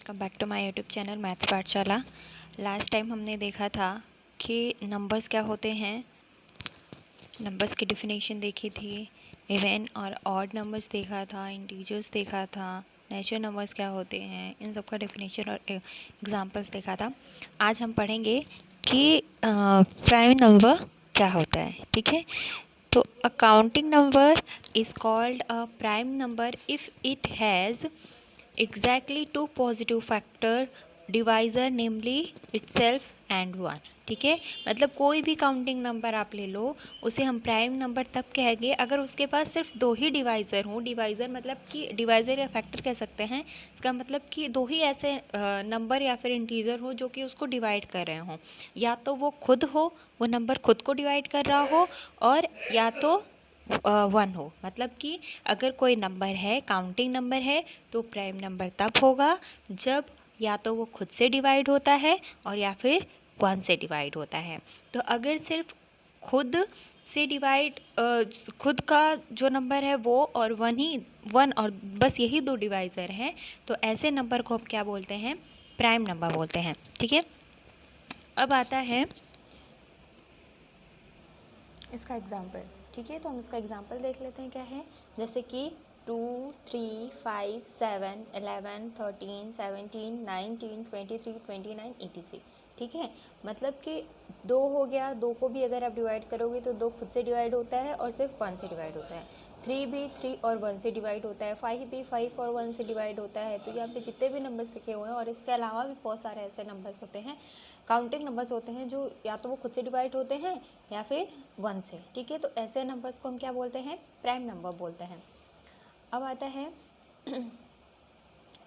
Welcome back to my YouTube channel maths Pathshala. Last time हमने देखा था कि नंबर्स क्या होते हैं, नंबर्स की डेफिनेशन देखी थी, इवन और ऑड नंबर्स देखा था, इंटीजर्स देखा था, नेचुरल नंबर्स क्या होते हैं, इन सब का डेफिनेशन और एग्जांपल्स देखा था। आज हम पढ़ेंगे कि प्राइम नंबर क्या होता है। ठीक है, तो a counting number is called a prime number if it has exactly two positive factor divisor namely itself and one। ठीक है, मतलब कोई भी काउंटिंग नंबर आप ले लो, उसे हम प्राइम नंबर तब कहेंगे अगर उसके पास सिर्फ दो ही डिवाइज़र हों। डिवाइज़र मतलब कि डिवाइज़र या फैक्टर कह सकते हैं, इसका मतलब कि दो ही ऐसे नंबर या फिर इंटीजर हो जो कि उसको डिवाइड कर रहे हों। या तो वो खुद हो, वो नंबर खुद को डिवाइड कर रहा हो, और या तो वन हो। मतलब कि अगर कोई नंबर है, काउंटिंग नंबर है, तो प्राइम नंबर तब होगा जब या तो वो खुद से डिवाइड होता है और या फिर वन से डिवाइड होता है। तो अगर सिर्फ खुद से डिवाइड खुद का जो नंबर है वो और वन और बस यही दो डिवाइज़र हैं, तो ऐसे नंबर को हम क्या बोलते हैं, प्राइम नंबर बोलते हैं। ठीक है, अब आता है इसका एग्जाम्पल। ठीक है, तो हम इसका एग्जाम्पल देख लेते हैं क्या है। जैसे कि 2, 3, 5, 7, 11, 13, 17, 19, 23, 29, 86। ठीक है, मतलब कि दो हो गया, दो को भी अगर आप डिवाइड करोगे तो दो खुद से डिवाइड होता है और सिर्फ वन से डिवाइड होता है। 3 भी 3 और 1 से डिवाइड होता है। 5 भी 5 और 1 से डिवाइड होता है। तो यहाँ पे जितने भी नंबर्स लिखे हुए हैं, और इसके अलावा भी बहुत सारे ऐसे नंबर्स होते हैं, काउंटिंग नंबर्स होते हैं, जो या तो वो खुद से डिवाइड होते हैं या फिर वन से। ठीक है, तो ऐसे नंबर्स को हम क्या बोलते हैं, प्राइम नंबर बोलते हैं। अब आता है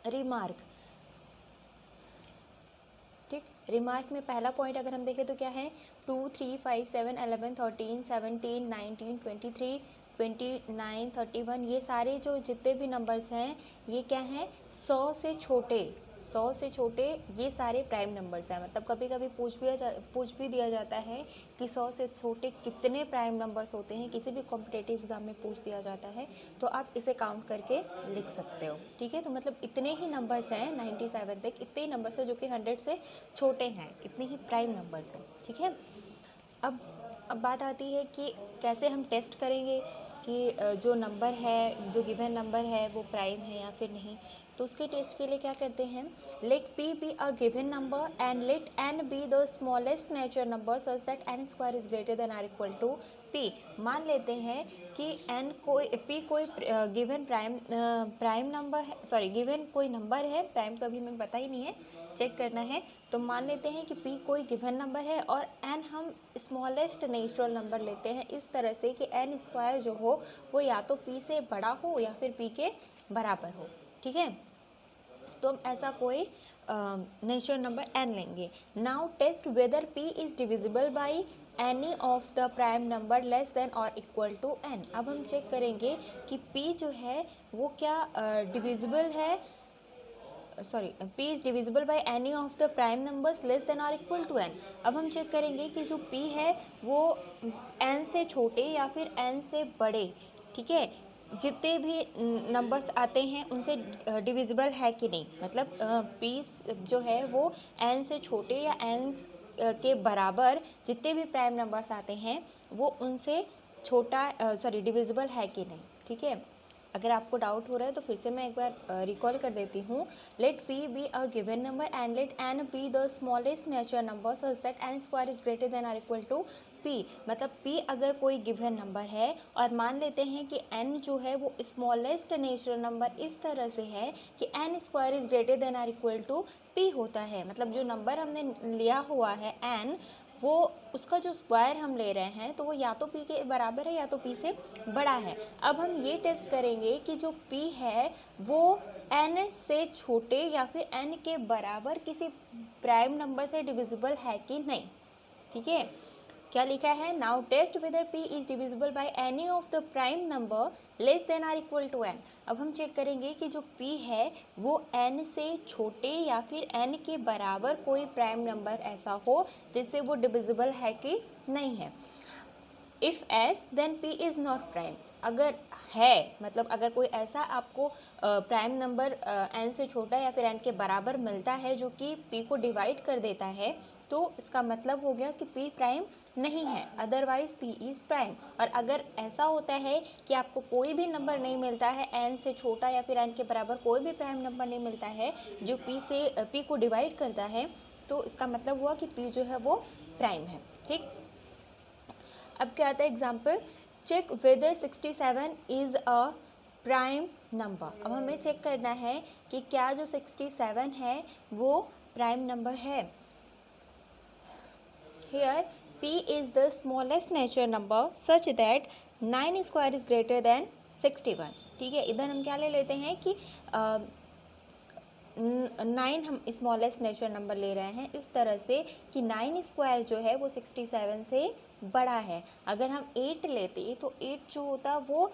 रिमार्क। ठीक, रिमार्क में पहला पॉइंट अगर हम देखें तो क्या है, 2, 3, 5, 7, 11, 13, 17, 19, 23, 29, 31, ये सारे जो जितने भी नंबर्स हैं ये क्या हैं, 100 से छोटे, 100 से छोटे, ये सारे प्राइम नंबर्स हैं। मतलब कभी कभी पूछ भी दिया जाता है कि 100 से छोटे कितने प्राइम नंबर्स होते हैं, किसी भी कॉम्पिटेटिव एग्जाम में पूछ दिया जाता है, तो आप इसे काउंट करके लिख सकते हो। ठीक है, तो मतलब इतने ही नंबर्स हैं 97 तक, इतने ही नंबर्स हैं जो कि 100 से छोटे हैं, इतने ही प्राइम नंबर्स हैं। ठीक है, अब बात आती है कि कैसे हम टेस्ट करेंगे कि जो नंबर है, जो गिवन नंबर है वो प्राइम है या फिर नहीं। तो उसके टेस्ट के लिए क्या करते हैं, let p be a given number and let n be the smallest natural number such that n square is greater than or equal to p. मान लेते हैं कि एन कोई पी कोई गिवन प्राइम नंबर है, सॉरी गिवन कोई number है, prime तो अभी हमें पता ही नहीं है, चेक करना है। तो मान लेते हैं कि p कोई गिवन नंबर है और n हम स्मॉलेस्ट नेचुरल नंबर लेते हैं, इस तरह से कि n स्क्वायर जो हो वो या तो p से बड़ा हो या फिर p के बराबर हो। ठीक है, तो हम ऐसा कोई नेचुरल नंबर n लेंगे। Now test whether p is divisible by any of the prime number less than और इक्वल टू n। अब हम चेक करेंगे कि p जो है वो क्या डिविजिबल है, sorry p is divisible by any of the prime numbers less than और इक्वल टू n। अब हम चेक करेंगे कि जो p है वो n से छोटे या फिर n से बड़े, ठीक है, जितने भी नंबर्स आते हैं उनसे डिविजिबल है कि नहीं। मतलब p जो है वो n से छोटे या n के बराबर जितने भी प्राइम नंबर्स आते हैं वो उनसे छोटा सॉरी डिविजिबल है कि नहीं। ठीक है, अगर आपको डाउट हो रहा है तो फिर से मैं एक बार रिकॉल कर देती हूँ। Let p be a given number and let n be the smallest natural number such that n square is greater than or equal to p। मतलब p अगर कोई गिवन नंबर है और मान लेते हैं कि n जो है वो स्मॉलेस्ट नेचुरल नंबर इस तरह से है कि n square is greater than or equal to p होता है। मतलब जो नंबर हमने लिया हुआ है n, वो उसका जो स्क्वायर हम ले रहे हैं तो वो या तो p के बराबर है या तो p से बड़ा है। अब हम ये टेस्ट करेंगे कि जो p है वो n से छोटे या फिर n के बराबर किसी प्राइम नंबर से डिविजिबल है कि नहीं। ठीक है, क्या लिखा है, now test whether p is divisible by any of the prime number less than or equal to n। अब हम चेक करेंगे कि जो p है वो n से छोटे या फिर n के बराबर कोई प्राइम नंबर ऐसा हो जिससे वो डिविजिबल है कि नहीं है। If s then p is not prime. अगर है, मतलब अगर कोई ऐसा आपको प्राइम नंबर n से छोटा या फिर n के बराबर मिलता है जो कि p को डिवाइड कर देता है, तो इसका मतलब हो गया कि p प्राइम नहीं है, अदरवाइज p इज़ प्राइम। और अगर ऐसा होता है कि आपको कोई भी नंबर नहीं मिलता है, n से छोटा या फिर n के बराबर कोई भी प्राइम नंबर नहीं मिलता है जो p को डिवाइड करता है, तो इसका मतलब हुआ कि p जो है वो प्राइम है। ठीक, अब क्या आता है example, check whether 67 is a prime number. अब हमें चेक करना है कि क्या जो 67 है वो प्राइम नंबर है। Here p is the smallest natural number such that 9 square is greater than 61। ठीक है, इधर हम क्या ले लेते हैं कि 9 हम स्मॉलेस्ट नेचुरल नंबर ले रहे हैं इस तरह से कि 9 स्क्वायर जो है वो 67 से बड़ा है। अगर हम 8 लेते तो 8 जो होता वो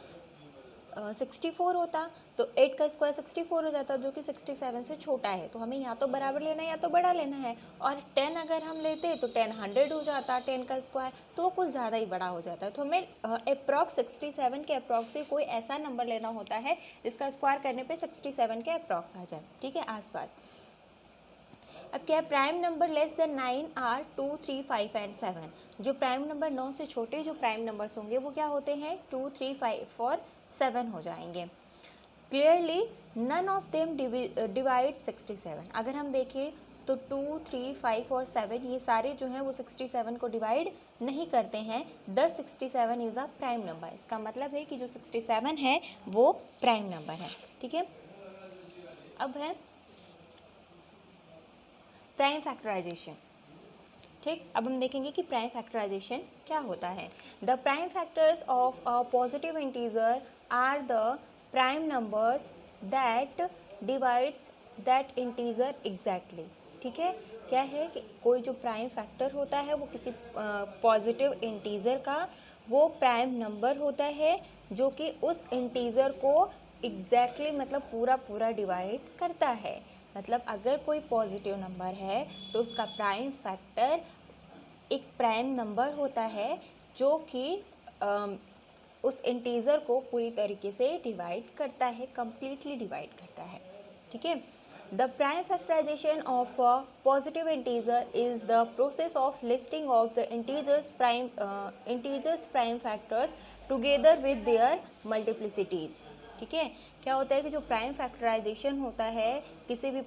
64 होता, तो 8 का स्क्वायर 64 हो जाता जो कि 67 से छोटा है। तो हमें या तो बराबर लेना है या तो बड़ा लेना है। और 10 अगर हम लेते तो 10 100 हो जाता 10 का स्क्वायर, तो वो कुछ ज़्यादा ही बड़ा हो जाता है। तो हमें अप्रॉक्स 67 के अप्रॉक्स से कोई ऐसा नंबर लेना होता है जिसका स्क्वायर करने पे 67 के अप्रॉक्स आ जाए। ठीक है, आसपास। अब क्या है, prime number less than 9 or 2, 3, 5 and 7। जो प्राइम नंबर 9 से छोटे जो प्राइम नंबर्स होंगे वो क्या होते हैं, 2, 3, 5 और 7 हो जाएंगे। Clearly none of them divide 67। अगर हम देखें तो 2, 3, 5 और 7 ये सारे जो हैं वो 67 को डिवाइड नहीं करते हैं। The 67 is a prime number. इसका मतलब है कि जो 67 है वो प्राइम नंबर है। ठीक है, अब है प्राइम फैक्टराइजेशन। ठीक, अब हम देखेंगे कि प्राइम फैक्टराइजेशन क्या होता है। The prime factors of a positive integer are the prime numbers that divides that integer exactly. ठीक है, क्या है कि कोई जो प्राइम फैक्टर होता है वो किसी पॉजिटिव इंटीजर का वो प्राइम नंबर होता है जो कि उस इंटीजर को एग्जैक्टली मतलब पूरा पूरा डिवाइड करता है। मतलब अगर कोई पॉजिटिव नंबर है तो उसका प्राइम फैक्टर एक प्राइम नंबर होता है जो कि उस इंटीजर को पूरी तरीके से डिवाइड करता है, कंप्लीटली डिवाइड करता है। ठीक है, the prime factorisation of a positive integer is the process of listing of the integers prime factors together with their multiplicities. ठीक है, क्या होता है कि जो प्राइम फैक्टराइजेशन होता है किसी भी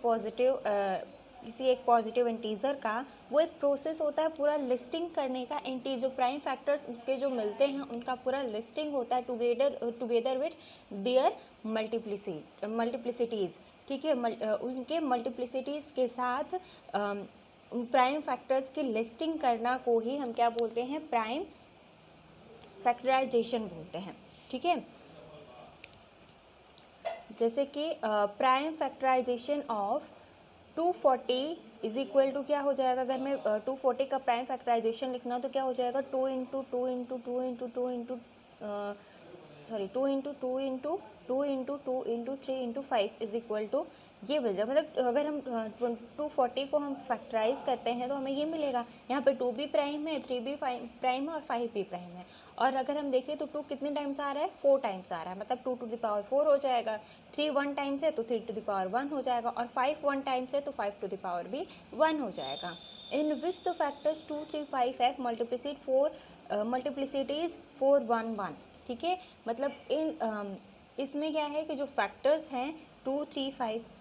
किसी एक पॉजिटिव इंटीजर का, वो एक प्रोसेस होता है पूरा लिस्टिंग करने का। जो प्राइम फैक्टर्स उसके जो मिलते हैं उनका पूरा लिस्टिंग होता है टुगेदर विद देयर मल्टीप्लिसिटीज़। ठीक है, उनके मल्टीप्लिसिटीज़ के साथ प्राइम फैक्टर्स की लिस्टिंग करना को ही हम क्या बोलते हैं, प्राइम फैक्टराइजेशन बोलते हैं। ठीक है, जैसे कि prime factorisation of 240 is equal to क्या हो जाएगा, अगर मैं 240 का प्राइम फैक्टराइजेशन लिखना तो क्या हो जाएगा, 2 into 2 into 2 into 2 into 2 into 2 into 2 into 2 into 3 into 5 is equal to ये मिल जाए। मतलब अगर हम 240 को हम फैक्टराइज करते हैं तो हमें ये मिलेगा। यहाँ पे 2 भी प्राइम है, 3 भी प्राइम है और 5 भी प्राइम है। और अगर हम देखें तो 2 कितने टाइम्स आ रहा है, 4 टाइम्स आ रहा है, मतलब 2 टू द पावर 4 हो जाएगा। 3 1 टाइम्स है तो 3 टू द पावर 1 हो जाएगा। और 5 1 टाइम्स है तो 5 टू द पावर भी 1 हो जाएगा। इन विच द फैक्टर्स 2 3 5 है मल्टीप्लिसिटीज 4 1 1। ठीक है, मतलब इसमें क्या है कि जो फैक्टर्स हैं 2 3 5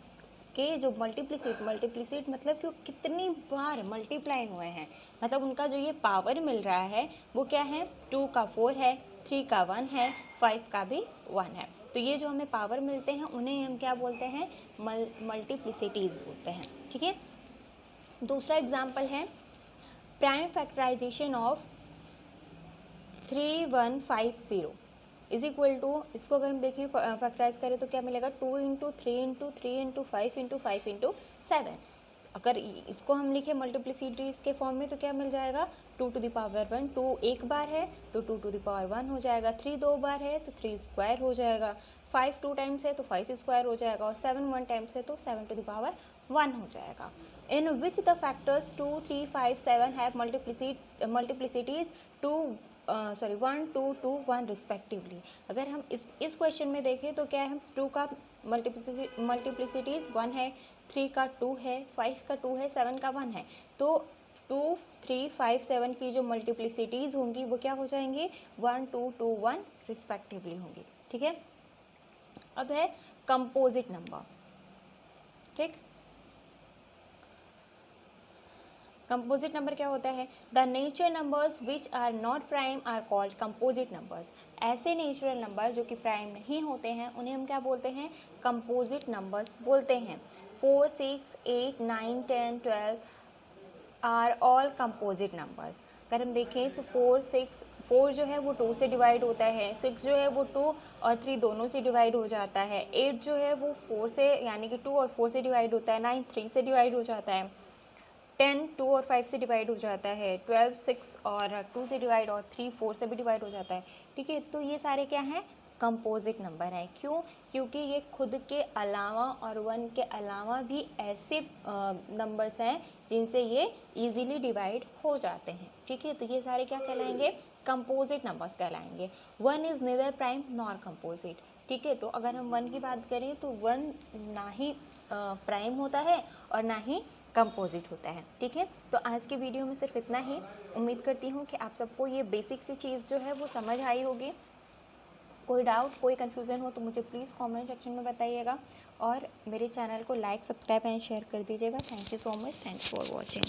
के जो मल्टीप्लिसिट मतलब कि कितनी बार मल्टीप्लाई हुए हैं, मतलब उनका जो ये पावर मिल रहा है वो क्या है, 2 का 4 है, 3 का 1 है, 5 का भी 1 है। तो ये जो हमें पावर मिलते हैं उन्हें हम क्या बोलते हैं, मल्टीप्लिसिटीज़ बोलते हैं। ठीक है, दूसरा एग्जाम्पल है prime factorisation of 3150 is equal to, इसको अगर हम देखें फैक्टराइज करें तो क्या मिलेगा, 2 into 3 into 3 into 5 into 5 into 7। अगर इसको हम लिखें मल्टीप्लिसिटीज़ के फॉर्म में तो क्या मिल जाएगा, 2 टू द पावर 1, 2 एक बार है तो 2 टू द पावर 1 हो जाएगा, 3 2 बार है तो 3 स्क्वायर हो जाएगा, 5 2 टाइम्स है तो 5 स्क्वायर हो जाएगा, और 7 1 टाइम्स है तो 7 टू द पावर 1 हो जाएगा। In which the factors 2 3 5 7 have multiplicities 2 sorry 1 2 2 1 respectively. अगर हम इस क्वेश्चन में देखें तो क्या है, 2 का मल्टीप्लिसिटीज 1 है, 3 का 2 है, 5 का 2 है, 7 का 1 है। तो 2 3 5 7 की जो मल्टीप्लिसिटीज़ होंगी वो क्या हो जाएंगी, 1 2 2 1 रिस्पेक्टिवली होंगी। ठीक है, अब है कंपोजिट नंबर। ठीक, कंपोजिट नंबर क्या होता है, the nature numbers which are not prime are called composite numbers. ऐसे नेचुरल नंबर जो कि प्राइम नहीं होते हैं उन्हें हम क्या बोलते हैं, कंपोजिट नंबर्स बोलते हैं। 4 6 8 9 10 12 आर ऑल कंपोजिट नंबर्स। अगर हम देखें तो 4 जो है वो 2 से डिवाइड होता है, 6 जो है वो 2 और 3 दोनों से डिवाइड हो जाता है, 8 जो है वो 4 से यानी कि 2 और 4 से डिवाइड होता है, 9 3 से डिवाइड हो जाता है, 10 2 और 5 से डिवाइड हो जाता है, 12 6 और 2 से डिवाइड और 3 4 से भी डिवाइड हो जाता है। ठीक है, तो ये सारे क्या हैं, कंपोजिट नंबर हैं। क्यों, क्योंकि ये खुद के अलावा और 1 के अलावा भी ऐसे नंबर्स हैं जिनसे ये इजीली डिवाइड हो जाते हैं। ठीक है, तो ये सारे क्या कहलाएंगे, कंपोजिट नंबर्स कहलाएंगे। 1 is neither prime nor composite. ठीक है, तो अगर हम 1 की बात करें तो 1 ना ही प्राइम होता है और ना ही कंपोजिट होता है। ठीक है, तो आज की वीडियो में सिर्फ इतना ही। उम्मीद करती हूँ कि आप सबको ये बेसिक सी चीज़ जो है वो समझ आई होगी। कोई डाउट, कोई कन्फ्यूज़न हो तो मुझे प्लीज़ कमेंट सेक्शन में बताइएगा और मेरे चैनल को लाइक, सब्सक्राइब एंड शेयर कर दीजिएगा। Thank you so much, thanks for watching.